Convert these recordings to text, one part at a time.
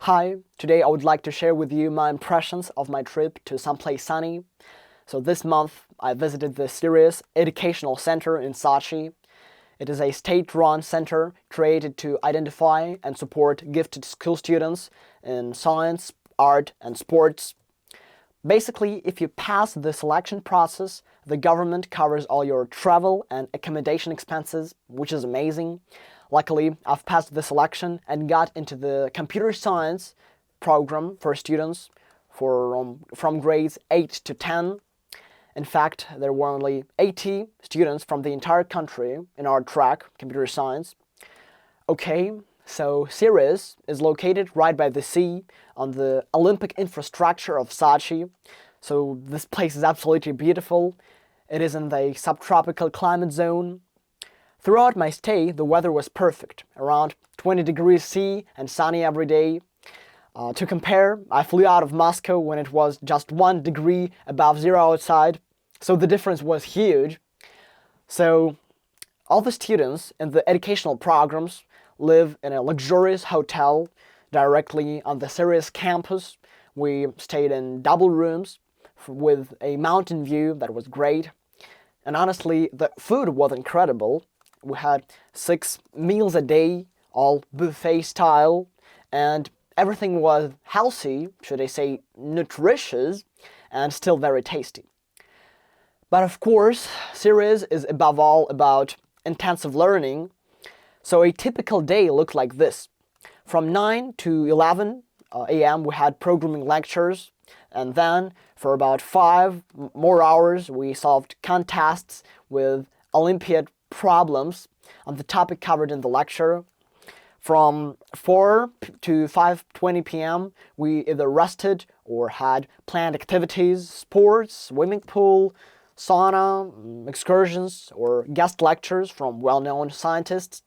Hi, today I would like to share with you my impressions of my trip to someplace sunny. So this month I visited the Sirius Educational Center in Sochi. It is a state-run center created to identify and support gifted school students in science, art, and sports. Basically, if you pass the selection process, the government covers all your travel and accommodation expenses, which is amazing. Luckily, I've passed the selection and got into the computer science program for students from grades 8 to 10. In fact, there were only 80 students from the entire country in our track, computer science. Okay, so Sirius is located right by the sea on the Olympic infrastructure of Sochi. So this place is absolutely beautiful. It is in the subtropical climate zone. Throughout my stay, the weather was perfect, around 20 degrees C and sunny every day. To compare, I flew out of Moscow when it was just 1 degree above zero outside, so the difference was huge. So all the students in the educational programs live in a luxurious hotel directly on the Sirius campus. We stayed in double rooms with a mountain view that was great. And honestly, the food was incredible. We had 6 meals a day, all buffet style, and everything was healthy, should I say nutritious, and still very tasty. But of course, Sirius is above all about intensive learning, so a typical day looked like this. From 9 to 11 a.m. we had programming lectures, and then for about 5 more hours we solved contests with Olympiad problems on the topic covered in the lecture. From 4 to 5:20 p.m. we either rested or had planned activities, sports, swimming pool, sauna, excursions, or guest lectures from well-known scientists.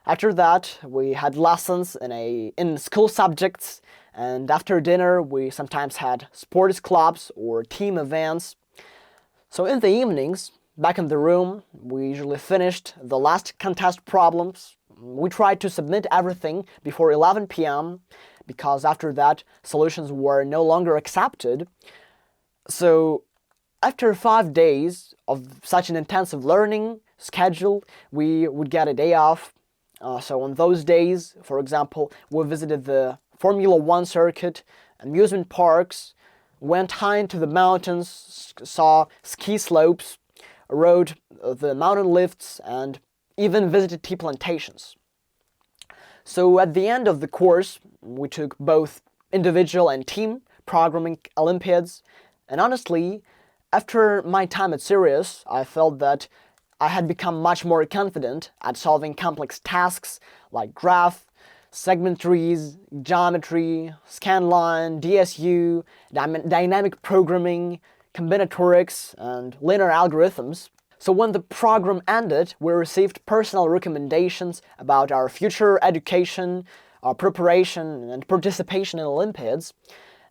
After that, we had lessons in school subjects, and after dinner we sometimes had sports clubs or team events. So in the evenings, back in the room, we usually finished the last contest problems. We tried to submit everything before 11 p.m. because after that, solutions were no longer accepted. So after 5 days of such an intensive learning schedule, we would get a day off. So on those days, for example, we visited the Formula One circuit, amusement parks, went high into the mountains, saw ski slopes, rode the mountain lifts, and even visited tea plantations. So at the end of the course, we took both individual and team programming Olympiads, and honestly, after my time at Sirius, I felt that I had become much more confident at solving complex tasks like graph, segment trees, geometry, scanline, DSU, dynamic programming, combinatorics, and linear algorithms. So when the program ended, we received personal recommendations about our future education, our preparation, and participation in Olympiads.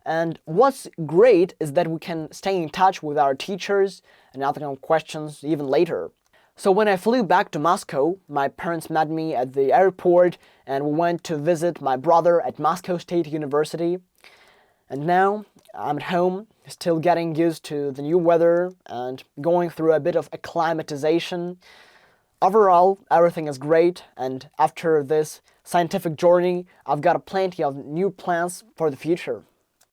And what's great is that we can stay in touch with our teachers and ask them questions even later. So when I flew back to Moscow, my parents met me at the airport and we went to visit my brother at Moscow State University. And now I'm at home, still getting used to the new weather and going through a bit of acclimatization. Overall, everything is great, and after this scientific journey, I've got plenty of new plans for the future.